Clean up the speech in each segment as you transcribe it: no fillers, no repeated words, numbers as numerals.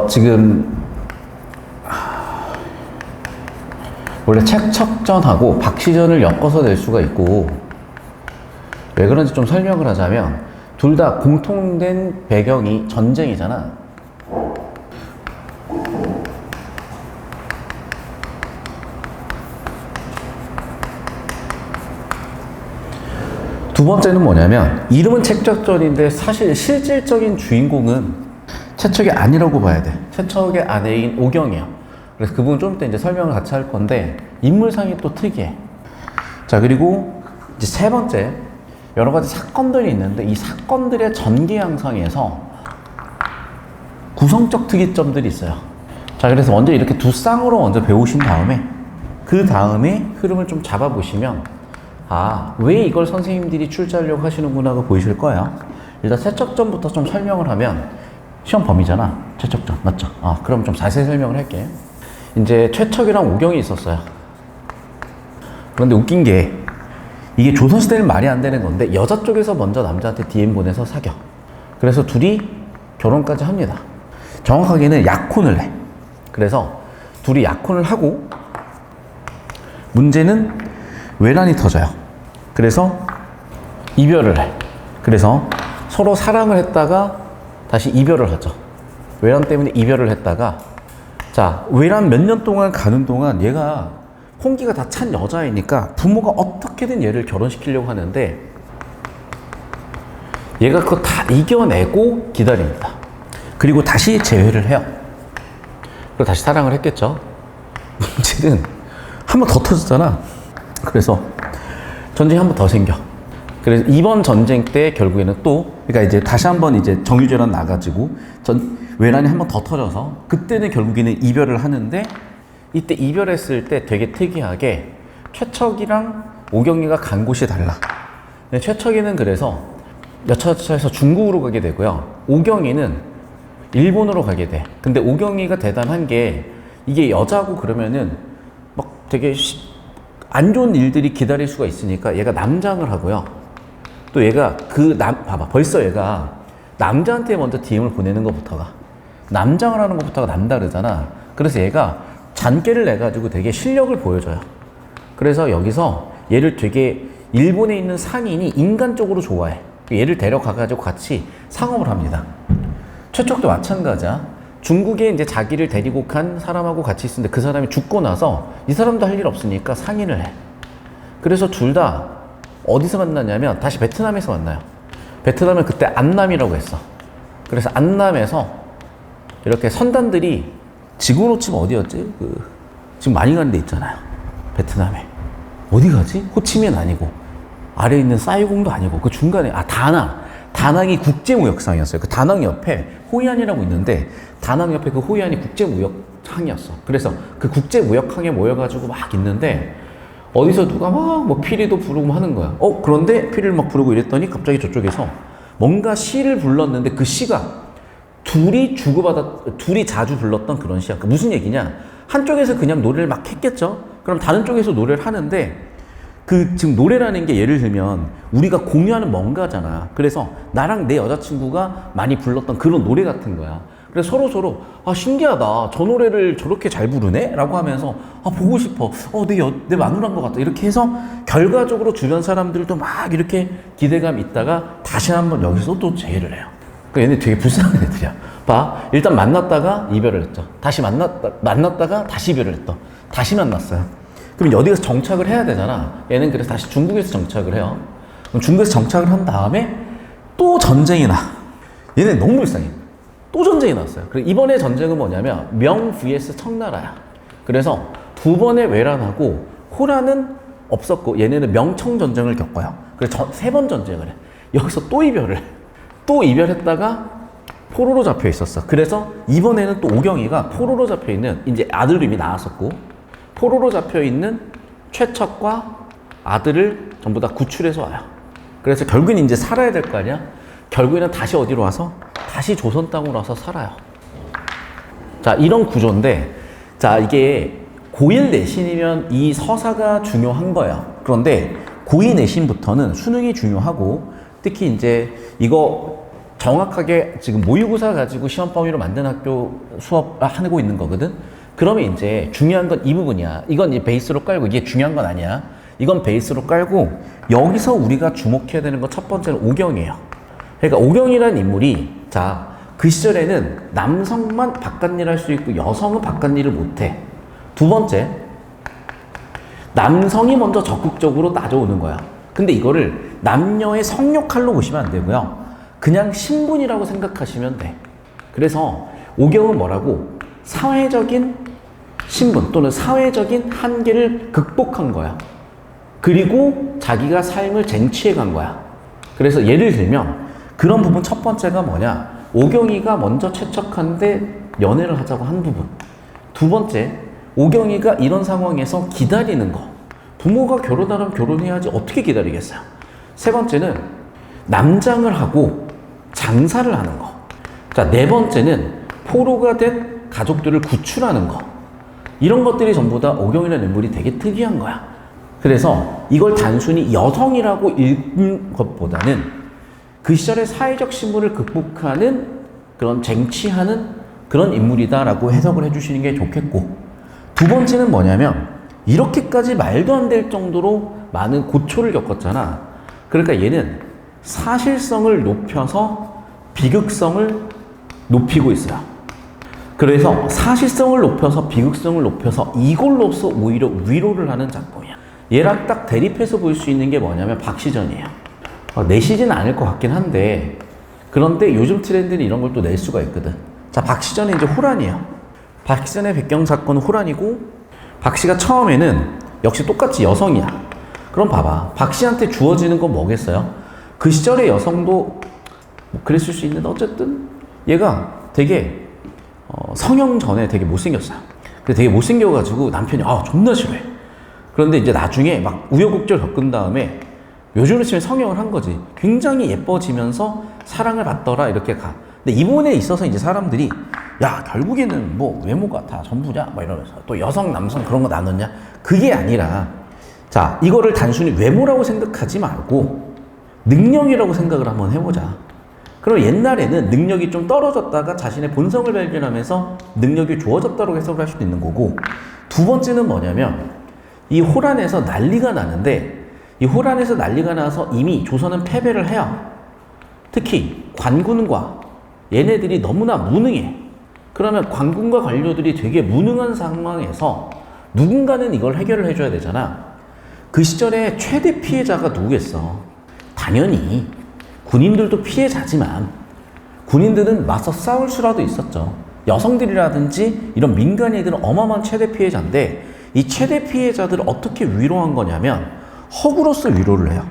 지금 원래 책척전하고 박시전을 엮어서 낼 수가 있고, 왜 그런지 좀 설명을 하자면 둘 다 공통된 배경이 전쟁이잖아. 두 번째는 뭐냐면, 이름은 책척전인데 사실 실질적인 주인공은 최척이 아니라고 봐야 돼. 최척의 아내인 오경이야. 그래서 그 부분 좀 이따 이제 설명을 같이 할 건데, 인물상이 또 특이해. 자, 그리고 이제 세 번째, 여러 가지 사건들이 있는데 이 사건들의 전개 양상에서 구성적 특이점들이 있어요. 자, 그래서 먼저 이렇게 두 쌍으로 먼저 배우신 다음에 그 다음에 흐름을 좀 잡아보시면, 아, 왜 이걸 선생님들이 출제하려고 하시는구나가 보이실 거예요. 일단 최척전부터 좀 설명을 하면, 시험 범위잖아, 최척전, 맞죠? 그럼 좀 자세히 설명을 할게. 이제 최척이랑 오경이 있었어요. 그런데 웃긴 게, 이게 조선시대는 말이 안 되는 건데 여자 쪽에서 먼저 남자한테 DM 보내서 사겨. 그래서 둘이 결혼까지 합니다. 정확하게는 약혼을 해. 그래서 둘이 약혼을 하고, 문제는 외란이 터져요. 그래서 이별을 해. 그래서 서로 사랑을 했다가 다시 이별을 하죠. 외란 때문에 이별을 했다가, 자, 외란 몇 년 동안 가는 동안 얘가 홍기가 다 찬 여자이니까 부모가 어떻게든 얘를 결혼시키려고 하는데, 얘가 그거 다 이겨내고 기다립니다. 그리고 다시 재회를 해요. 그리고 다시 사랑을 했겠죠. 문제는 한 번 더 터졌잖아. 그래서 전쟁이 한 번 더 생겨. 그래서 이번 전쟁 때 결국에는 또, 그러니까 이제 다시 한 번 이제 정유재란 나가지고 외란이 한 번 더 터져서, 그때는 결국에는 이별을 하는데, 이때 이별했을 때 되게 특이하게 최척이랑 오경이가 간 곳이 달라. 최척이는 그래서 여차여차해서 중국으로 가게 되고요. 오경이는 일본으로 가게 돼. 근데 오경이가 대단한 게, 이게 여자고 그러면은 막 되게 안 좋은 일들이 기다릴 수가 있으니까 얘가 남장을 하고요. 또 얘가 봐봐, 벌써 얘가 남자한테 먼저 DM을 보내는 것부터가, 남장을 하는 것부터가 남다르잖아. 그래서 얘가 잔꾀를 내가지고 되게 실력을 보여줘요. 그래서 여기서 얘를 되게 일본에 있는 상인이 인간적으로 좋아해. 얘를 데려가가지고 같이 상업을 합니다. 최척도 마찬가지야. 중국에 이제 자기를 데리고 간 사람하고 같이 있었는데 그 사람이 죽고 나서 이 사람도 할 일 없으니까 상인을 해. 그래서 둘 다 어디서 만나냐면 다시 베트남에서 만나요. 베트남은 그때 안남이라고 했어. 그래서 안남에서 이렇게 선단들이, 지구로 치면 어디였지? 지금 많이 가는 데 있잖아요. 베트남에. 어디 가지? 호치민 아니고, 아래에 있는 사이공도 아니고, 그 중간에, 다낭. 다낭이 국제무역상이었어요. 그 다낭 옆에 호이안이라고 있는데, 다낭 옆에 그 호이안이 국제무역항이었어. 그래서 그 국제무역항에 모여가지고 막 있는데, 어디서 누가 막 뭐 피리도 부르고 하는 거야. 그런데 피리를 막 부르고 이랬더니 갑자기 저쪽에서 뭔가 시를 불렀는데, 그 시가 둘이 자주 불렀던 그런 시야. 그러니까 무슨 얘기냐? 한쪽에서 그냥 노래를 막 했겠죠? 그럼 다른 쪽에서 노래를 하는데, 지금 노래라는 게 예를 들면 우리가 공유하는 뭔가잖아. 그래서 나랑 내 여자친구가 많이 불렀던 그런 노래 같은 거야. 그래서 서로 신기하다. 저 노래를 저렇게 잘 부르네? 라고 하면서 보고 싶어. 내 마누라인 것 같다. 이렇게 해서 결과적으로 주변 사람들도 막 이렇게 기대감 있다가 다시 한번 여기서 또 재회를 해요. 얘네 되게 불쌍한 애들이야. 봐, 일단 만났다가 이별을 했죠. 다시 만났다가 다시 이별을 했다. 다시 만났어요. 그럼 어디에서 정착을 해야 되잖아. 얘는 그래서 다시 중국에서 정착을 해요. 그럼 중국에서 정착을 한 다음에 또 전쟁이 나. 얘네 너무 불쌍해. 또 전쟁이 났어요. 그리고 이번에 전쟁은 뭐냐면 명 vs 청나라야. 그래서 두 번의 외란하고 호란은 없었고, 얘네는 명청 전쟁을 겪어요. 그래서 세 번 전쟁을 해. 여기서 또 이별을 해. 또 이별했다가 포로로 잡혀 있었어. 그래서 이번에는 또 오경이가 포로로 잡혀 있는, 이제 아들도 이미 나왔었고, 포로로 잡혀 있는 최척과 아들을 전부 다 구출해서 와요. 그래서 결국엔 이제 살아야 될 거 아니야? 결국에는 다시 어디로 와서? 다시 조선 땅으로 와서 살아요. 자, 이런 구조인데, 자, 이게 고1 내신이면 이 서사가 중요한 거예요. 그런데 고2 내신부터는 수능이 중요하고, 특히 이제 이거 정확하게 지금 모의고사 가지고 시험 범위로 만든 학교 수업 하고 있는 거거든. 그러면 이제 중요한 건 이 부분이야. 이건 이제 베이스로 깔고, 이게 중요한 건 아니야. 이건 베이스로 깔고, 여기서 우리가 주목해야 되는 건 첫 번째는 오경이에요. 그러니까 오경이라는 인물이, 자, 그 시절에는 남성만 바깥일 할 수 있고 여성은 바깥일을 못해. 두 번째, 남성이 먼저 적극적으로 따져오는 거야. 근데 이거를 남녀의 성역할로 보시면 안 되고요. 그냥 신분이라고 생각하시면 돼. 그래서 오경은 뭐라고? 사회적인 신분 또는 사회적인 한계를 극복한 거야. 그리고 자기가 삶을 쟁취해 간 거야. 그래서 예를 들면 그런 부분 첫 번째가 뭐냐? 오경이가 먼저 채척한데 연애를 하자고 한 부분. 두 번째, 오경이가 이런 상황에서 기다리는 거. 부모가 결혼하면 결혼해야지 어떻게 기다리겠어요? 세 번째는 남장을 하고 장사를 하는 거. 자, 네 번째는 포로가 된 가족들을 구출하는 거. 이런 것들이 전부 다 오경이라는 인물이 되게 특이한 거야. 그래서 이걸 단순히 여성이라고 읽는 것보다는 그 시절의 사회적 신분을 극복하는 그런 쟁취하는 그런 인물이다라고 해석을 해주시는 게 좋겠고, 두 번째는 뭐냐면 이렇게까지 말도 안 될 정도로 많은 고초를 겪었잖아. 그러니까 얘는 사실성을 높여서 비극성을 높이고 있어요. 그래서 사실성을 높여서 비극성을 높여서 이걸로써 오히려 위로를 하는 작품이야. 얘랑 딱 대립해서 볼 수 있는 게 뭐냐면 박시전이에요. 내시지는 않을 것 같긴 한데, 그런데 요즘 트렌드는 이런 걸 또 낼 수가 있거든. 자, 박시전은 이제 호란이에요. 박시전의 배경사건은 호란이고, 박씨가 처음에는 역시 똑같이 여성이야. 그럼 봐봐. 박씨한테 주어지는 건 뭐겠어요? 그 시절의 여성도 뭐 그랬을 수 있는데 어쨌든 얘가 되게 성형 전에 되게 못생겼어요. 근데 되게 못생겨가지고 남편이 존나 싫어해. 그런데 이제 나중에 막 우여곡절 겪은 다음에 요즘으로 치면 성형을 한 거지. 굉장히 예뻐지면서 사랑을 받더라 이렇게 가. 근데 이 부분에 있어서 이제 사람들이 야, 결국에는 뭐 외모가 다 전부냐? 막 이러면서 또 여성, 남성 그런 거 나눴냐? 그게 아니라, 자, 이거를 단순히 외모라고 생각하지 말고 능력이라고 생각을 한번 해보자. 그럼 옛날에는 능력이 좀 떨어졌다가 자신의 본성을 발견하면서 능력이 좋아졌다고 해석을 할 수도 있는 거고, 두 번째는 뭐냐면 이 호란에서 난리가 나는데, 이 호란에서 난리가 나서 이미 조선은 패배를 해요. 특히 관군과 얘네들이 너무나 무능해. 그러면 관군과 관료들이 되게 무능한 상황에서 누군가는 이걸 해결을 해줘야 되잖아. 그 시절에 최대 피해자가 누구겠어? 당연히 군인들도 피해자지만 군인들은 맞서 싸울 수라도 있었죠. 여성들이라든지 이런 민간인들은 어마어마한 최대 피해자인데, 이 최대 피해자들을 어떻게 위로한 거냐면 허구로서 위로를 해요.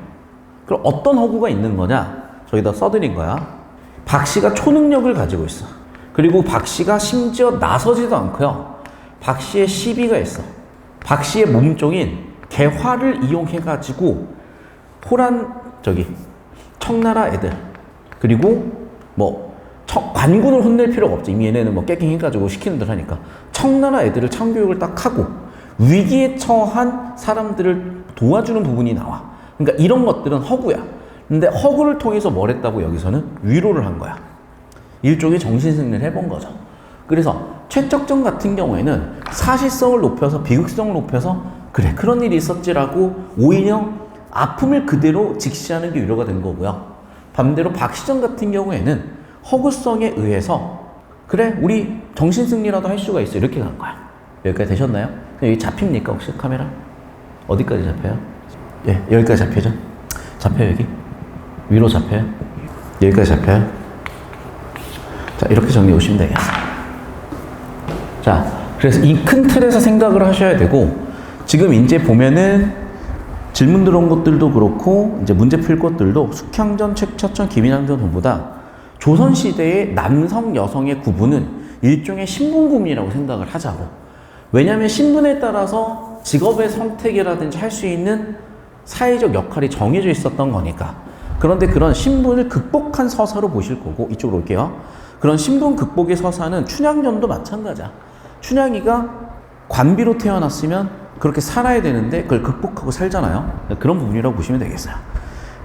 그럼 어떤 허구가 있는 거냐? 저기다 써드린 거야. 박씨가 초능력을 가지고 있어. 그리고 박씨가 심지어 나서지도 않고요. 박씨의 시비가 있어. 박씨의 몸종인 개화를 이용해가지고 호란 청나라 애들, 그리고 뭐 관군을 혼낼 필요가 없지. 이미 얘네는 뭐 깨갱해가지고 시키는 들 하니까 청나라 애들을 참교육을 딱 하고 위기에 처한 사람들을 도와주는 부분이 나와. 그러니까 이런 것들은 허구야. 근데 허구를 통해서 뭘 했다고? 여기서는 위로를 한 거야. 일종의 정신승리를 해본 거죠. 그래서 최적정 같은 경우에는 사실성을 높여서 비극성을 높여서 그래, 그런 일이 있었지라고 오히려 아픔을 그대로 직시하는 게 위로가 된 거고요. 반대로 박시전 같은 경우에는 허구성에 의해서 그래, 우리 정신승리라도 할 수가 있어, 이렇게 간 거야. 여기까지 되셨나요? 여기 잡힙니까 혹시 카메라? 어디까지 잡혀요? 예, 여기까지 잡히죠? 잡혀요 여기? 위로 잡혀요? 여기까지 잡혀요? 자, 이렇게 정리해 오시면 되겠어요. 자, 그래서 이 큰 틀에서 생각을 하셔야 되고, 지금 이제 보면은 질문 들어온 것들도 그렇고 이제 문제 풀 것들도 숙향전, 최처천, 김인왕전 전부 다 조선시대의 남성, 여성의 구분은 일종의 신분구분이라고 생각을 하자고. 왜냐하면 신분에 따라서 직업의 선택이라든지 할 수 있는 사회적 역할이 정해져 있었던 거니까. 그런데 그런 신분을 극복한 서사로 보실 거고, 이쪽으로 올게요. 그런 신분 극복의 서사는 춘향전도 마찬가지야. 춘향이가 관비로 태어났으면 그렇게 살아야 되는데 그걸 극복하고 살잖아요. 그런 부분이라고 보시면 되겠어요.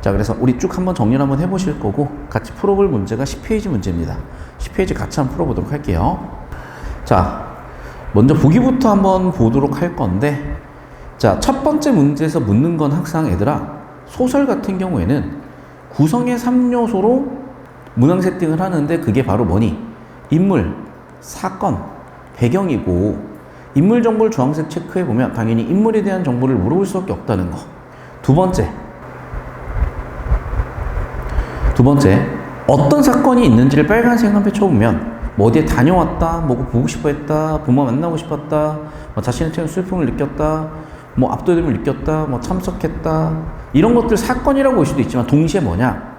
자, 그래서 우리 쭉 한번 정리를 한번 해보실 거고 같이 풀어볼 문제가 10페이지 문제입니다. 10페이지 같이 한번 풀어보도록 할게요. 자, 먼저 보기부터 한번 보도록 할 건데, 자, 첫 번째 문제에서 묻는 건 항상 얘들아, 소설 같은 경우에는 구성의 3요소로 문항 세팅을 하는데 그게 바로 뭐니? 인물, 사건, 배경이고, 인물 정보를 주황색 체크해보면 당연히 인물에 대한 정보를 물어볼 수밖에 없다는 거. 두 번째, 어떤 사건이 있는지를 빨간색 한 표 쳐보면 뭐 어디에 다녀왔다, 뭐 보고 싶어 했다, 부모 만나고 싶었다, 뭐 자신의 최근 슬픔을 느꼈다, 뭐 압도됨을 느꼈다, 뭐 참석했다, 이런 것들 사건이라고 볼 수도 있지만 동시에 뭐냐?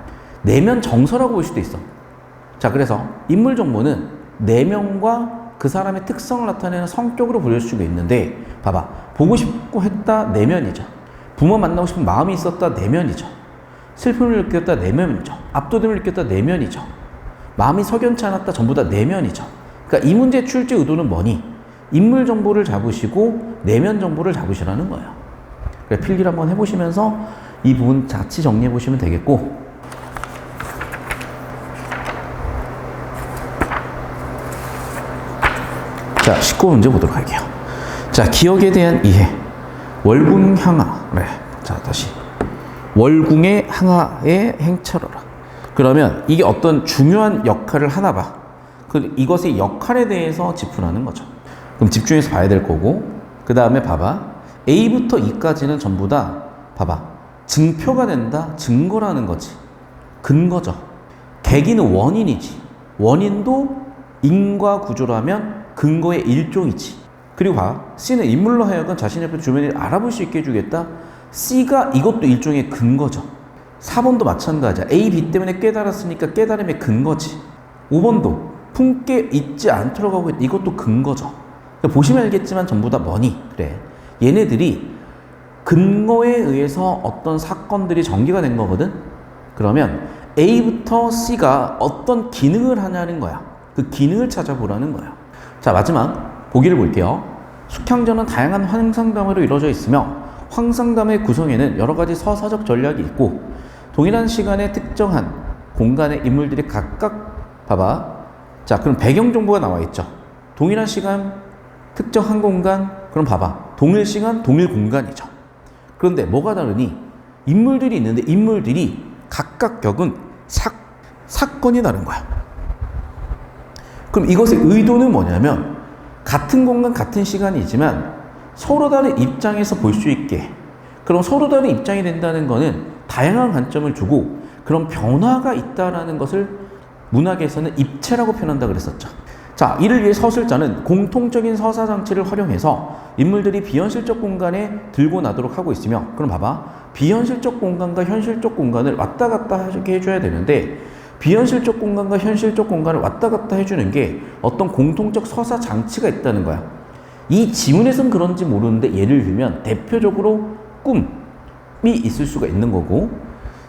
내면 정서라고 볼 수도 있어. 자, 그래서 인물 정보는 내면과 그 사람의 특성을 나타내는 성격으로 보일 수가 있는데, 봐봐. 보고 싶고 했다, 내면이죠. 부모 만나고 싶은 마음이 있었다, 내면이죠. 슬픔을 느꼈다, 내면이죠. 압도됨을 느꼈다, 내면이죠. 마음이 석연치 않았다, 전부 다 내면이죠. 그러니까 이 문제의 출제 의도는 뭐니? 인물 정보를 잡으시고 내면 정보를 잡으시라는 거예요. 그래, 필기를 한번 해보시면서 이 부분 자칫 정리해 보시면 되겠고, 자, 19문제 보도록 할게요. 자, 기억에 대한 이해. 월궁향하. 그래. 자, 다시. 월궁의 항하의 행차로라. 그러면 이게 어떤 중요한 역할을 하나 봐. 이것의 역할에 대해서 짚으라는 거죠. 그럼 집중해서 봐야 될 거고, 그 다음에 봐봐. A부터 E까지는 전부 다 봐봐. 증표가 된다, 증거라는 거지. 근거죠. 계기는 원인이지. 원인도 인과 구조라면 근거의 일종이지. 그리고 봐. C는 인물로 하여금 자신의 옆에 주변을 알아볼 수 있게 해주겠다. C가 이것도 일종의 근거죠. 4번도 마찬가지야. A, B 때문에 깨달았으니까 깨달음의 근거지. 5번도 품게 잊지 않도록 하고 있다. 이것도 근거죠. 그러니까 보시면 알겠지만 전부 다 뭐니? 그래. 얘네들이 근거에 의해서 어떤 사건들이 전개가 된 거거든? 그러면 A부터 C가 어떤 기능을 하냐는 거야. 그 기능을 찾아보라는 거야. 자, 마지막 보기를 볼게요. 숙향전은 다양한 환상담으로 이루어져 있으며 환상담의 구성에는 여러 가지 서사적 전략이 있고 동일한 시간에 특정한 공간의 인물들이 각각 봐봐. 자, 그럼 배경 정보가 나와 있죠. 동일한 시간, 특정한 공간, 그럼 봐봐. 동일 시간, 동일 공간이죠. 그런데 뭐가 다르니? 인물들이 있는데 인물들이 각각 겪은 사건이 다른 거야. 그럼 이것의 의도는 뭐냐면 같은 공간, 같은 시간이지만 서로 다른 입장에서 볼 수 있게, 그럼 서로 다른 입장이 된다는 거는 다양한 관점을 두고 그런 변화가 있다라는 것을 문학에서는 입체라고 표현한다 그랬었죠. 자, 이를 위해 서술자는 공통적인 서사 장치를 활용해서 인물들이 비현실적 공간에 들고 나도록 하고 있으며, 그럼 봐봐. 비현실적 공간과 현실적 공간을 왔다 갔다 하게 해줘야 되는데 비현실적 공간과 현실적 공간을 왔다 갔다 해주는 게 어떤 공통적 서사 장치가 있다는 거야. 이 지문에선 그런지 모르는데 예를 들면 대표적으로 꿈이 있을 수가 있는 거고,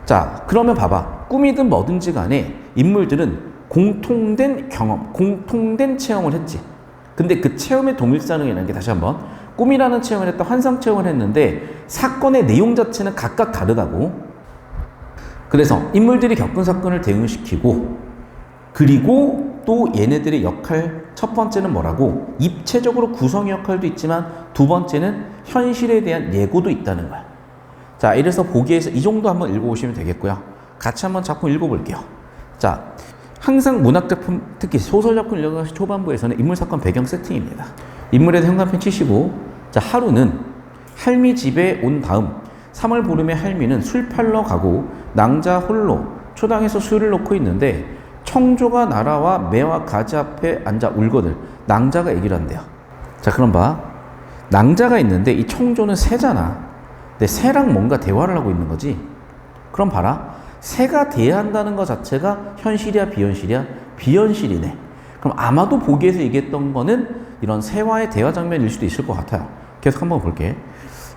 자, 그러면 봐봐. 꿈이든 뭐든지 간에 인물들은 공통된 경험, 공통된 체험을 했지. 근데 그 체험의 동일성이라는 게 다시 한번 꿈이라는 체험을 했다, 환상 체험을 했는데 사건의 내용 자체는 각각 다르다고. 그래서 인물들이 겪은 사건을 대응시키고, 그리고 또 얘네들의 역할, 첫 번째는 뭐라고? 입체적으로 구성의 역할도 있지만 두 번째는 현실에 대한 예고도 있다는 거야. 자, 이래서 보기에서 이 정도 한번 읽어보시면 되겠고요. 같이 한번 작품 읽어볼게요. 자, 항상 문학작품, 특히 소설작품 읽어가시 초반부에서는 인물, 사건, 배경 세팅입니다. 인물에 대한 현관펜 치시고, 자, 하루는 할미 집에 온 다음 3월 보름에 할미는 술 팔러 가고 낭자 홀로 초당에서 술을 놓고 있는데 청조가 날아와 매와 가지 앞에 앉아 울거늘. 낭자가 얘기를 한대요. 자, 그럼 봐. 낭자가 있는데 이 청조는 새잖아. 근데 새랑 뭔가 대화를 하고 있는 거지. 그럼 봐라. 새가 대화한다는 것 자체가 현실이야, 비현실이야? 비현실이네. 그럼 아마도 보기에서 얘기했던 거는 이런 새와의 대화 장면일 수도 있을 것 같아요. 계속 한번 볼게.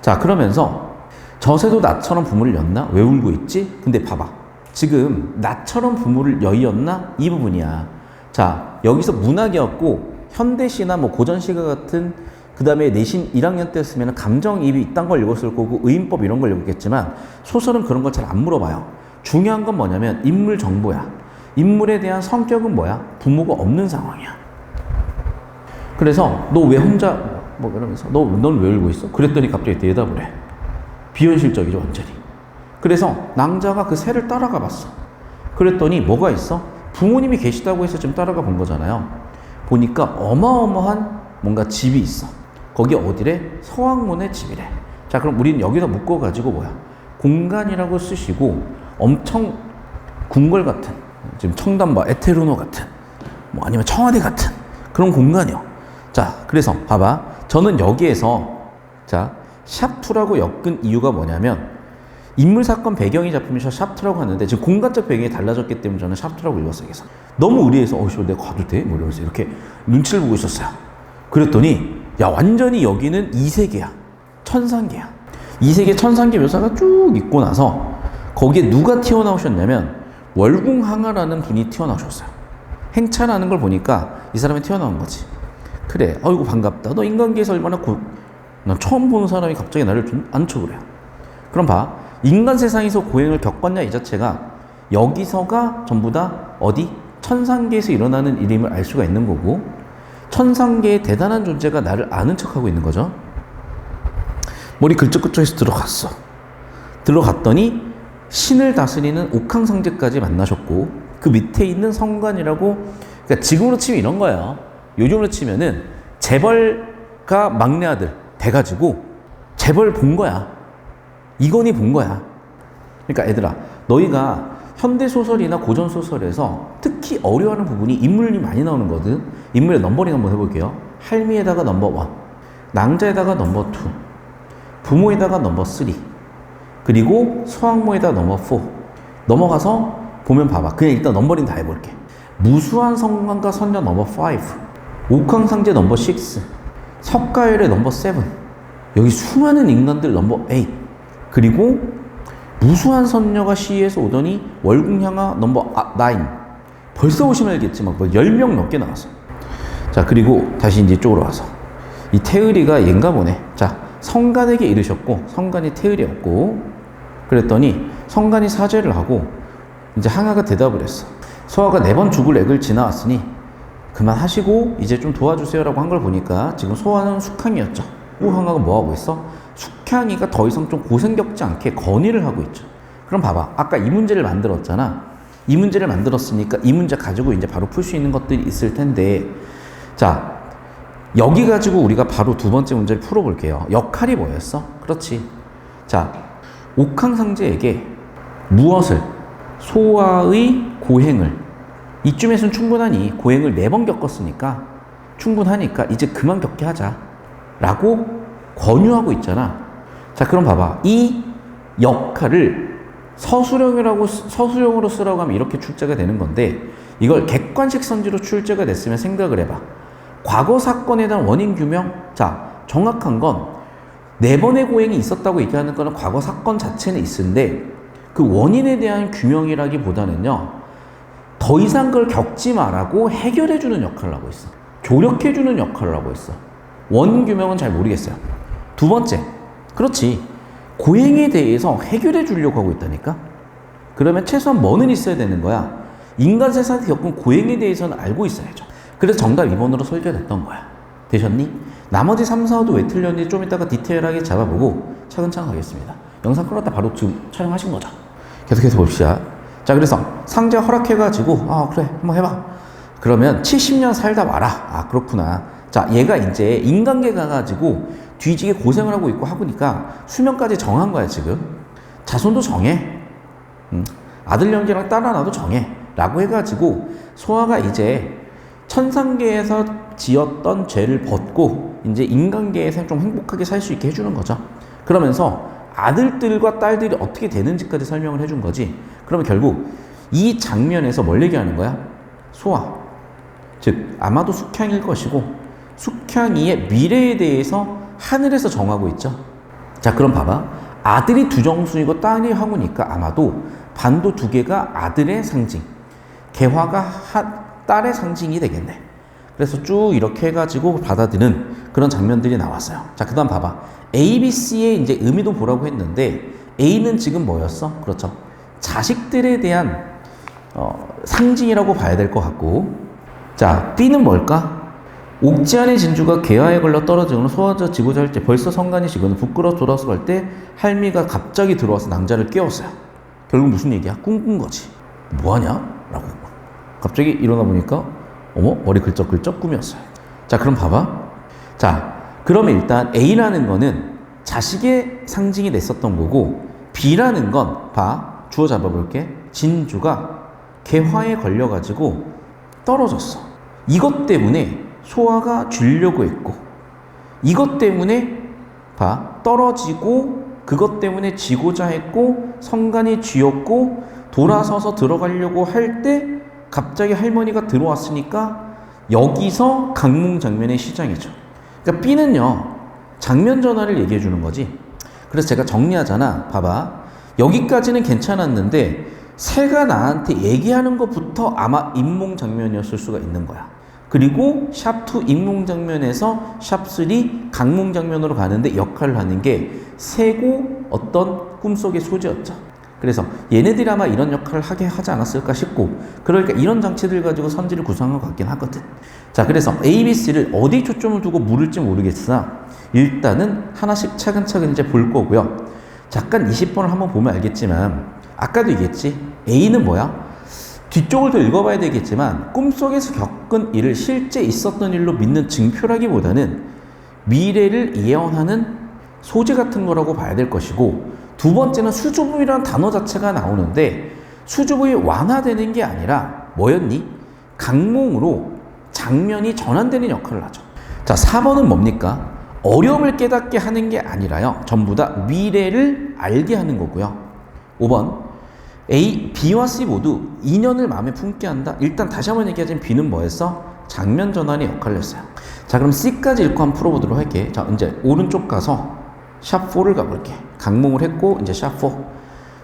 자, 그러면서 저 새도 나처럼 부모를 였나? 왜 울고 있지? 근데 봐봐. 지금 나처럼 부모를 여의었나? 이 부분이야. 자, 여기서 문학이었고 현대시나 뭐 고전시가 같은 그 다음에 내신 1학년 때였으면 감정이입이 이딴 걸 읽었을 거고 의인법 이런 걸 읽었겠지만 소설은 그런 걸 잘 안 물어봐요. 중요한 건 뭐냐면 인물 정보야. 인물에 대한 성격은 뭐야? 부모가 없는 상황이야. 그래서 너 왜 혼자 뭐 이러면서 넌 왜 울고 있어? 그랬더니 갑자기 대답을 해. 비현실적이죠 완전히. 그래서 낭자가 그 새를 따라가 봤어. 그랬더니 뭐가 있어? 부모님이 계시다고 해서 지금 따라가 본 거잖아요. 보니까 어마어마한 뭔가 집이 있어. 거기 어디래? 서왕문의 집이래. 자, 그럼 우리는 여기서 묶어가지고 뭐야? 공간이라고 쓰시고 엄청 궁궐 같은, 지금 청담 에테르노 같은, 뭐 아니면 청와대 같은 그런 공간이요. 자, 그래서 봐봐. 저는 여기에서 자, 샵2라고 엮은 이유가 뭐냐면 인물 사건 배경이 잡히면 샵2라고 하는데 지금 공간적 배경이 달라졌기 때문에 저는 샵2라고 읽었어요. 그래서 너무 의리해서 내가 가도 돼? 뭐 이러면서 이렇게 눈치를 보고 있었어요. 그랬더니 야 완전히 여기는 이세계야. 천상계야. 이세계 천상계 묘사가 쭉 있고 나서 거기에 누가 튀어나오셨냐면 월궁항하라는 분이 튀어나오셨어요. 행차라는 걸 보니까 이 사람이 튀어나온 거지. 그래, 어이구 반갑다. 너 인간계에서 얼마나 난 처음 보는 사람이 갑자기 나를 좀 안쳐 그래요. 그럼 봐. 인간 세상에서 고행을 겪었냐 이 자체가 여기서가 전부 다 어디? 천상계에서 일어나는 일임을 알 수가 있는 거고 천상계의 대단한 존재가 나를 아는 척하고 있는 거죠. 머리 글쩍글쩍해서 들어갔어. 들어갔더니 신을 다스리는 옥황상제까지 만나셨고 그 밑에 있는 성관이라고, 그러니까 지금으로 치면 이런 거예요. 요즘으로 치면은 재벌가 막내 아들 돼가지고 재벌 본 거야. 이건희 본 거야. 그러니까 애들아, 너희가 현대소설이나 고전소설에서 특히 어려워하는 부분이 인물이 많이 나오는 거거든. 인물의 넘버링 한번 해볼게요. 할미에다가 넘버 1, 낭자에다가 넘버 2, 부모에다가 넘버 3, 그리고 서왕모에다가 넘버 4. 넘어가서 보면 봐봐. 그냥 일단 넘버링 다 해볼게. 무수한 성관과 선녀 넘버 5, 옥황상제 넘버 6, 석가열의 넘버 7, 여기 수많은 인간들 넘버 8, 그리고 무수한 선녀가 시위해서 오더니 월궁향하 넘버 9. 벌써 오시면 알겠지만 뭐 10명 넘게 나왔어. 자, 그리고 다시 이제 이쪽으로 와서 이 태의리가 얘인가 보네. 자, 성간에게 이르셨고 성간이 태의리였고 그랬더니 성간이 사죄를 하고 이제 항하가 대답을 했어. 소하가 4번 죽을 액을 지나왔으니 그만하시고 이제 좀 도와주세요라고 한 걸 보니까 지금 소하는 숙향이었죠. 항하가 뭐하고 있어? 숙향이가 더 이상 좀 고생 겪지 않게 건의를 하고 있죠. 그럼 봐봐. 아까 이 문제를 만들었잖아. 이 문제를 만들었으니까 이 문제 가지고 이제 바로 풀 수 있는 것들이 있을 텐데, 자, 여기 가지고 우리가 바로 두 번째 문제를 풀어볼게요. 역할이 뭐였어? 그렇지. 자, 옥황상제에게 무엇을? 소하의 고행을. 이쯤에서는 충분하니 고행을 4번 겪었으니까 충분하니까 이제 그만 겪게 하자 라고 권유하고 있잖아. 자, 그럼 봐봐. 이 역할을 서술형으로 쓰라고 하면 이렇게 출제가 되는 건데 이걸 객관식 선지로 출제가 됐으면 생각을 해봐. 과거 사건에 대한 원인 규명? 자, 정확한 건 4번의 고행이 있었다고 얘기하는 거는 과거 사건 자체는 있는데 그 원인에 대한 규명이라기보다는요, 더 이상 그걸 겪지 말라고 해결해주는 역할을 하고 있어. 조력해주는 역할을 하고 있어. 원인 규명은 잘 모르겠어요. 두 번째, 그렇지. 고행에 대해서 해결해 주려고 하고 있다니까? 그러면 최소한 뭐는 있어야 되는 거야? 인간 세상에서 겪은 고행에 대해서는 알고 있어야죠. 그래서 정답 2번으로 설계됐던 거야. 되셨니? 나머지 3, 4호도 왜 틀렸는지 좀 이따가 디테일하게 잡아보고 차근차근 가겠습니다. 영상 끌었다 바로 지금 촬영하신 거죠. 계속해서 봅시다. 자, 그래서 상제 허락해가지고 그래 한번 해봐. 그러면 70년 살다 와라. 아, 그렇구나. 자, 얘가 이제 인간계 가가지고 뒤지게 고생을 하고 있고 하보니까 수명까지 정한 거야 지금. 자손도 정해. 아들 연기랑 딸 하나도 정해. 라고 해가지고 소하가 이제 천상계에서 지었던 죄를 벗고 이제 인간계에서 좀 행복하게 살 수 있게 해주는 거죠. 그러면서 아들들과 딸들이 어떻게 되는지까지 설명을 해준 거지. 그러면 결국 이 장면에서 뭘 얘기하는 거야? 소하. 즉 아마도 숙향일 것이고 숙향이의 미래에 대해서 하늘에서 정하고 있죠. 자, 그럼 봐봐. 아들이 두정수이고 딸이 황후니까 아마도 반도 2개가 아들의 상징, 개화가 딸의 상징이 되겠네. 그래서 쭉 이렇게 해가지고 받아들이는 그런 장면들이 나왔어요. 자, 그 다음 봐봐. A, B, C의 이제 의미도 보라고 했는데 A는 지금 뭐였어? 그렇죠. 자식들에 대한 상징이라고 봐야 될 것 같고, 자, B는 뭘까? 옥지 안의 진주가 개화에 걸려 떨어지거나 쏟아지고자 할 때 벌써 성간이 지거나 부끄러워 돌아서 갈 때 할미가 갑자기 들어와서 낭자를 깨웠어요. 결국 무슨 얘기야? 꿈꾼 거지. 뭐하냐? 라고. 갑자기 일어나 보니까 어머? 머리 긁적긁적 꿈이었어요. 자, 그럼 봐봐. 자, 그러면 일단 A라는 거는 자식의 상징이 됐었던 거고, B라는 건 봐. 주어 잡아볼게. 진주가 개화에 걸려가지고 떨어졌어. 이것 때문에 소아가 쥐려고 했고, 이것 때문에 봐. 떨어지고 그것 때문에 지고자 했고, 성간이 쥐었고, 돌아서서 들어가려고 할 때 갑자기 할머니가 들어왔으니까 여기서 강몽 장면의 시작이죠. 그러니까 B는요, 장면 전환을 얘기해 주는 거지. 그래서 제가 정리하잖아. 봐봐. 여기까지는 괜찮았는데 새가 나한테 얘기하는 것부터 아마 인몽 장면이었을 수가 있는 거야. 그리고 샵2 인몽 장면에서 샵3 강몽 장면으로 가는데 역할을 하는 게 새고 어떤 꿈속의 소재였죠. 그래서 얘네들이 아마 이런 역할을 하게 하지 않았을까 싶고, 그러니까 이런 장치들 가지고 선지를 구성한 것 같긴 하거든. 자, 그래서 A, B, C를 어디 초점을 두고 물을지 모르겠으나 일단은 하나씩 차근차근 이제 볼 거고요. 잠깐 20번을 한번 보면 알겠지만, 아까도 얘기했지. A는 뭐야? 뒤쪽을 더 읽어봐야 되겠지만 꿈속에서 겪은 일을 실제 있었던 일로 믿는 증표라기보다는 미래를 예언하는 소재 같은 거라고 봐야 될 것이고, 두 번째는 수주부이라는 단어 자체가 나오는데 수주부이 완화되는 게 아니라 뭐였니? 강몽으로 장면이 전환되는 역할을 하죠. 자, 4번은 뭡니까? 어려움을 깨닫게 하는 게 아니라요, 전부 다 미래를 알게 하는 거고요. 5번 A, B와 C 모두 인연을 마음에 품게 한다. 일단 다시 한번 얘기하자면 B는 뭐였어? 장면 전환의 역할을 했어요. 자, 그럼 C까지 읽고 한번 풀어보도록 할게. 자, 이제 오른쪽 가서 샵4를 가볼게. 강몽을 했고 이제 샵4.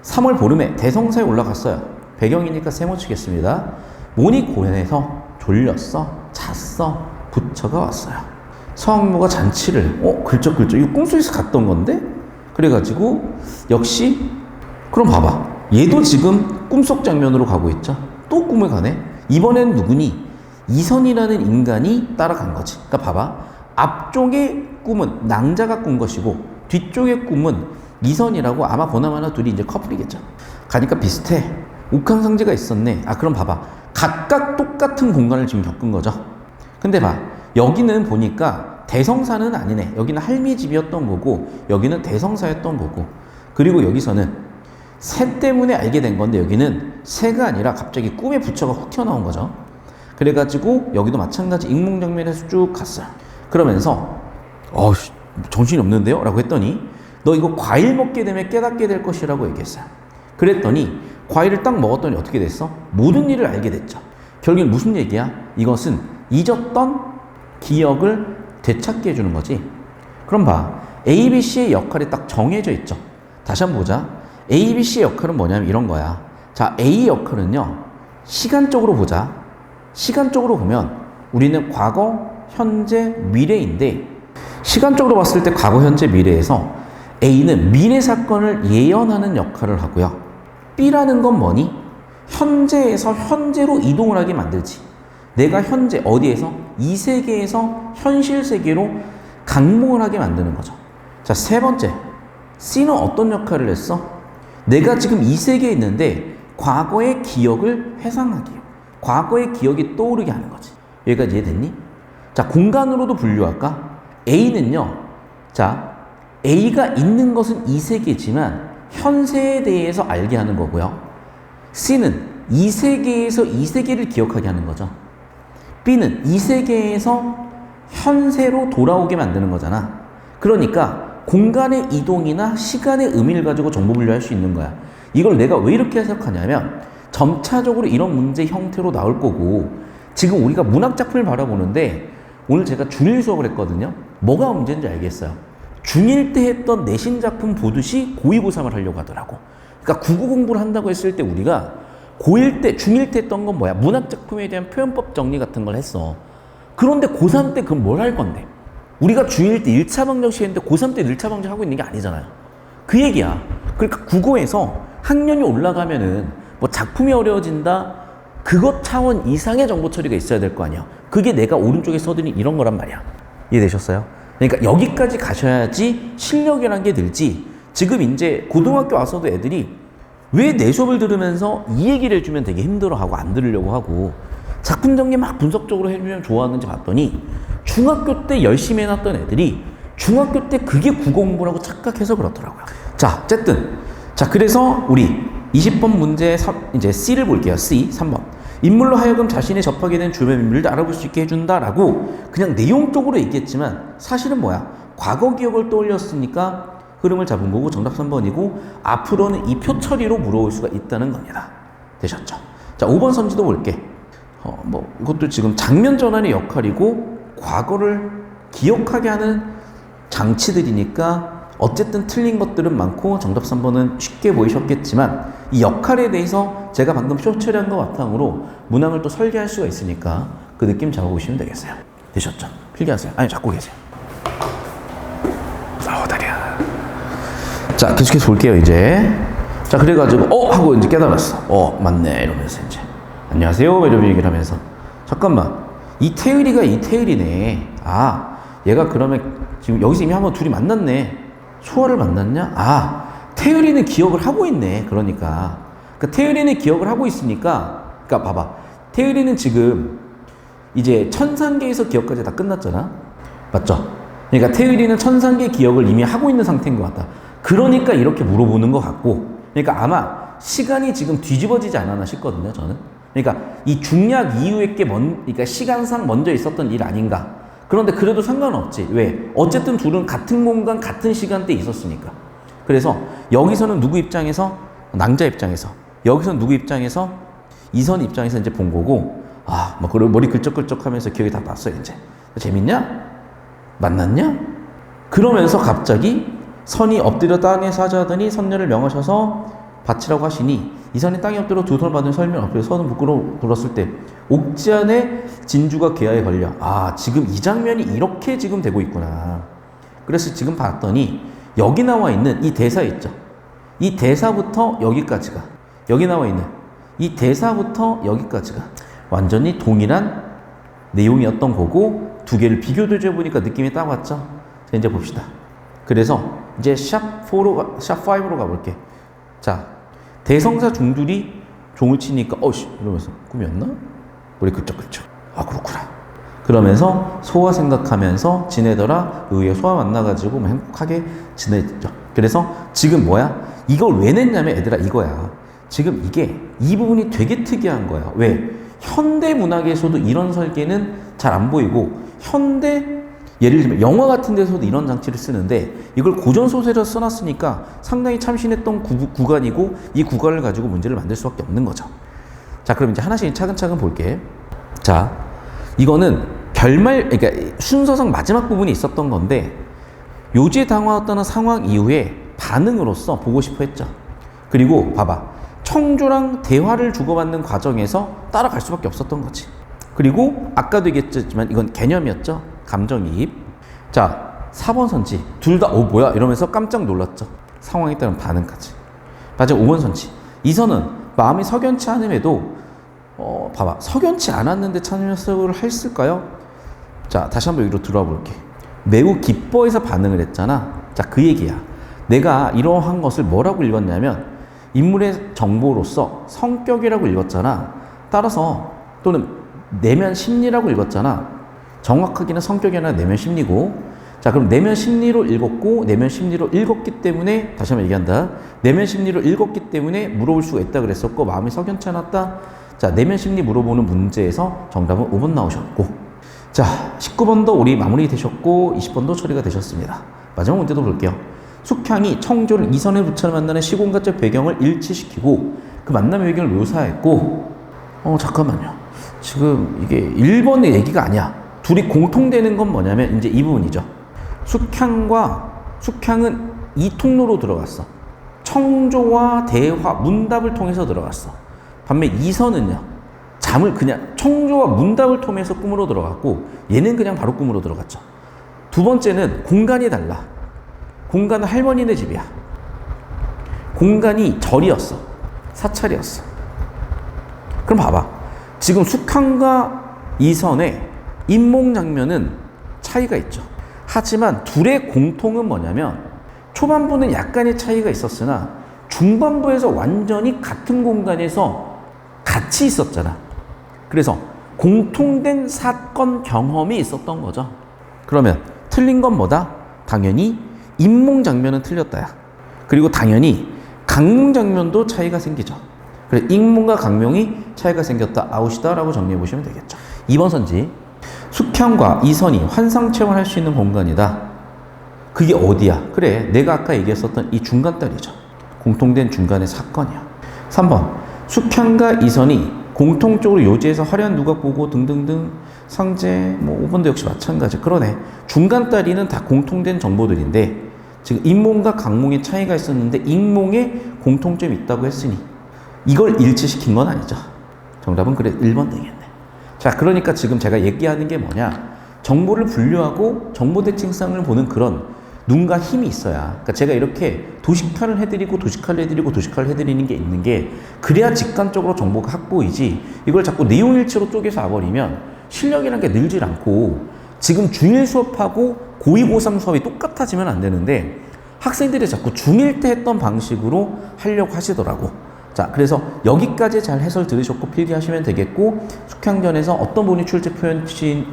3월 보름에 대성사에 올라갔어요. 배경이니까 세모 치겠습니다. 모니 고현에서 졸렸어, 잤어, 부처가 왔어요. 서학모가 잔치를 글쩍글쩍 이거 꿈속에서 갔던 건데? 그래가지고 역시 그럼 봐봐. 얘도 지금 꿈속 장면으로 가고 있죠. 또 꿈을 가네. 이번엔 누구니? 이선이라는 인간이 따라간 거지. 그러니까 봐봐. 앞쪽의 꿈은 낭자가 꾼 것이고 뒤쪽의 꿈은 이선이라고, 아마 보나마나 둘이 이제 커플이겠죠. 가니까 비슷해. 옥황상제가 있었네. 아, 그럼 봐봐. 각각 똑같은 공간을 지금 겪은 거죠. 근데 봐. 여기는 보니까 대성사는 아니네. 여기는 할미 집이었던 거고 여기는 대성사였던 거고, 그리고 여기서는 새 때문에 알게 된 건데 여기는 새가 아니라 갑자기 꿈에 부처가 훅 튀어나온 거죠. 그래가지고 여기도 마찬가지 인몽 장면에서 쭉 갔어요. 그러면서 정신이 없는데요? 라고 했더니 너 이거 과일 먹게 되면 깨닫게 될 것이라고 얘기했어요. 그랬더니 과일을 딱 먹었더니 어떻게 됐어? 모든 일을 알게 됐죠. 결국엔 무슨 얘기야? 이것은 잊었던 기억을 되찾게 해주는 거지. 그럼 봐. A, B, C의 역할이 딱 정해져 있죠. 다시 한번 보자. A, B, C의 역할은 뭐냐면 이런 거야. 자, A 역할은요, 시간적으로 보자. 시간적으로 보면 우리는 과거, 현재, 미래인데 시간적으로 봤을 때 과거, 현재, 미래에서 A는 미래 사건을 예언하는 역할을 하고요. B라는 건 뭐니? 현재에서 현재로 이동을 하게 만들지. 내가 현재 어디에서? 이 세계에서 현실 세계로 강몽을 하게 만드는 거죠. 자, 세 번째. C는 어떤 역할을 했어? 내가 지금 이 세계에 있는데 과거의 기억을 회상하게 해요. 과거의 기억이 떠오르게 하는 거지. 여기까지 이해됐니? 자, 공간으로도 분류할까? A는요, 자, A가 있는 것은 이 세계지만 현세에 대해서 알게 하는 거고요. C는 이 세계에서 이 세계를 기억하게 하는 거죠. B는 이 세계에서 현세로 돌아오게 만드는 거잖아. 그러니까 공간의 이동이나 시간의 의미를 가지고 정보 분류할 수 있는 거야. 이걸 내가 왜 이렇게 해석하냐면 점차적으로 이런 문제 형태로 나올 거고, 지금 우리가 문학 작품을 바라보는데 오늘 제가 중1 수업을 했거든요. 뭐가 문제인지 알겠어요. 중1 때 했던 내신 작품 보듯이 고2, 고3을 하려고 하더라고. 그러니까 국어 공부를 한다고 했을 때 우리가 고1 때, 중1 때 했던 건 뭐야? 문학 작품에 대한 표현법 정리 같은 걸 했어. 그런데 고3 때 그럼 뭘 할 건데? 우리가 중1 때 1차 방정식 했는데 고3 때 1차 방정식 하고 있는 게 아니잖아요. 그 얘기야. 그러니까 국어에서 학년이 올라가면은 뭐 작품이 어려워진다, 그것 차원 이상의 정보 처리가 있어야 될 거 아니야. 그게 내가 오른쪽에 써드린 이런 거란 말이야. 이해되셨어요? 그러니까 여기까지 가셔야지 실력이란 게 늘지. 지금 이제 고등학교 와서도 애들이 왜 내 수업을 들으면서 이 얘기를 해주면 되게 힘들어하고 안 들으려고 하고 작품 정리 막 분석적으로 해주면 좋아하는지 봤더니 중학교 때 열심히 해놨던 애들이 중학교 때 그게 국어 공부라고 착각해서 그렇더라고요. 자, 어쨌든. 자, 그래서 우리 20번 문제 이제 C를 볼게요. C, 3번. 인물로 하여금 자신이 접하게 된 주변 인물을 알아볼 수 있게 해준다라고 그냥 내용적으로 얘기했지만 사실은 뭐야? 과거 기억을 떠올렸으니까 흐름을 잡은 거고 정답 3번이고 앞으로는 이 표 처리로 물어올 수가 있다는 겁니다. 되셨죠? 자, 5번 선지도 볼게. 이것도 지금 장면 전환의 역할이고 과거를 기억하게 하는 장치들이니까 어쨌든 틀린 것들은 많고 정답 3번은 쉽게 보이셨겠지만 이 역할에 대해서 제가 방금 표 처리한 것 바탕으로 문항을 또 설계할 수가 있으니까 그 느낌 잡아보시면 되겠어요. 되셨죠? 필기하세요. 아니, 잡고 계세요. 다리야. 자, 계속해서 볼게요, 이제. 자, 그래가지고, 하고 이제 깨달았어. 맞네. 이러면서 이제. 안녕하세요. 이런 얘기를 하면서. 잠깐만. 이태율이가 이태율이네. 얘가 그러면 지금 여기서 이미 한번 둘이 만났네. 소아를 만났냐? 태율이는 기억을 하고 있네. 그러니까 태율이는 기억을 하고 있으니까, 그러니까 봐봐. 태율이는 지금 이제 천상계에서 기억까지 다 끝났잖아. 맞죠? 그러니까 태율이는 천상계 기억을 이미 하고 있는 상태인 것 같다. 그러니까 이렇게 물어보는 것 같고, 그러니까 아마 시간이 지금 뒤집어지지 않았나 싶거든요, 저는. 그러니까 이 중략 이후에 그러니까 시간상 먼저 있었던 일 아닌가. 그런데 그래도 상관없지. 왜? 어쨌든 둘은 같은 공간, 같은 시간대에 있었으니까. 그래서 여기서는 누구 입장에서? 낭자 입장에서. 여기서는 누구 입장에서? 이선 입장에서 이제 본 거고, 그리고 머리 긁적긁적 하면서 기억이 다 났어요, 이제. 재밌냐? 만났냐? 그러면서 갑자기 선이 엎드려 땅에 사자하더니 선녀를 명하셔서 바치라고 하시니 이선이 땅에 엎드려 두 손을 받은 설면 엎드려 선은 부끄러 들었을 때 옥지 안에 진주가 괴하에 걸려. 지금 이 장면이 이렇게 지금 되고 있구나. 그래서 지금 봤더니 여기 나와 있는 이 대사 있죠. 이 대사부터 여기까지가, 여기 나와 있는 이 대사부터 여기까지가 완전히 동일한 내용이었던 거고 두 개를 비교도해 보니까 느낌이 딱 왔죠. 자, 이제 봅시다. 그래서 이제 샵 5로 가볼게. 자, 대성사 중들이 종을 치니까 이러면서 꿈이었나? 머리 긁적긁적. 그렇구나. 그러면서 소와 생각하면서 지내더라. 의에 소와 만나가지고 행복하게 지내죠. 그래서 지금 뭐야? 이걸 왜 냈냐면 애들아 이거야. 지금 이 부분이 되게 특이한 거야. 왜? 현대 문학에서도 이런 설계는 잘 안 보이고 예를 들면 영화 같은 데서도 이런 장치를 쓰는데 이걸 고전 소설에서 써놨으니까 상당히 참신했던 구간이고 이 구간을 가지고 문제를 만들 수밖에 없는 거죠. 자, 그럼 이제 하나씩 차근차근 볼게. 자, 이거는 그러니까 순서상 마지막 부분이 있었던 건데 요지에 당황했다는 상황 이후에 반응으로서 보고 싶어 했죠. 그리고 봐봐. 청조랑 대화를 주고받는 과정에서 따라갈 수밖에 없었던 거지. 그리고 아까도 얘기했지만 이건 개념이었죠. 감정이입. 자, 4번 선지. 둘 다 뭐야? 이러면서 깜짝 놀랐죠. 상황에 따른 반응까지. 마지막 5번 선지. 이선은 마음이 석연치 않음에도 봐봐. 석연치 않았는데 참여를 했을까요? 자, 다시 한번 여기로 들어와 볼게. 매우 기뻐해서 반응을 했잖아. 자, 그 얘기야. 내가 이러한 것을 뭐라고 읽었냐면 인물의 정보로서 성격이라고 읽었잖아. 따라서 또는 내면 심리라고 읽었잖아. 정확하게는 성격이 아니라 내면 심리고. 자, 그럼 내면 심리로 읽었고 내면 심리로 읽었기 때문에 다시 한번 얘기한다. 내면 심리로 읽었기 때문에 물어볼 수가 있다 그랬었고 마음이 석연치 않았다. 자, 내면 심리 물어보는 문제에서 정답은 5번 나오셨고, 자, 19번도 우리 마무리 되셨고 20번도 처리가 되셨습니다. 마지막 문제도 볼게요. 숙향이 청조를 이선의 부처를 만나는 시공간적 배경을 일치시키고 그 만남의 배경을 묘사했고, 잠깐만요. 지금 이게 1번의 얘기가 아니야. 둘이 공통되는 건 뭐냐면 이제 이 부분이죠. 숙향은 이 통로로 들어갔어. 청조와 대화, 문답을 통해서 들어갔어. 반면 이선은요, 잠을 그냥 청조와 문답을 통해서 꿈으로 들어갔고 얘는 그냥 바로 꿈으로 들어갔죠. 두 번째는 공간이 달라. 공간은 할머니네 집이야. 공간이 절이었어. 사찰이었어. 그럼 봐봐. 지금 숙향과 이선의 인몽 장면은 차이가 있죠. 하지만 둘의 공통은 뭐냐면 초반부는 약간의 차이가 있었으나 중반부에서 완전히 같은 공간에서 같이 있었잖아. 그래서 공통된 사건 경험이 있었던 거죠. 그러면 틀린 건 뭐다? 당연히 인몽 장면은 틀렸다야. 그리고 당연히 강몽 장면도 차이가 생기죠. 그래서 인몽과 강몽이 차이가 생겼다. 아웃이다 라고 정리해 보시면 되겠죠. 2번 선지. 숙향과 이선이 환상 체험할 수 있는 공간이다. 그게 어디야? 그래, 내가 아까 얘기했었던 이 중간다리죠. 공통된 중간의 사건이야. 3번. 숙향과 이선이 공통적으로 요지에서 화려한 누각 보고 등등등 상제, 5번도 역시 마찬가지. 그러네. 중간다리는 다 공통된 정보들인데 지금 인몽과 강몽의 차이가 있었는데 인몽에 공통점이 있다고 했으니 이걸 일치시킨 건 아니죠. 정답은 그래 1번 되겠네. 자, 그러니까 지금 제가 얘기하는 게 뭐냐, 정보를 분류하고 정보 대칭성을 보는 그런 눈과 힘이 있어야, 그러니까 제가 이렇게 도식화를 해드리고 도식화를 해드리고 도식화를 해드리는 게 있는 게 그래야 직관적으로 정보가 확보이지, 이걸 자꾸 내용일치로 쪼개서 와버리면 실력이라는 게 늘질 않고, 지금 중1 수업하고 고2, 고3 수업이 똑같아지면 안 되는데 학생들이 자꾸 중1 때 했던 방식으로 하려고 하시더라고. 자, 그래서 여기까지 잘 해설 들으셨고 필기하시면 되겠고, 숙향전에서 어떤 부분이 출제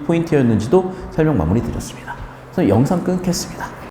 포인트였는지도 설명 마무리 드렸습니다. 그래서 영상 끊겠습니다.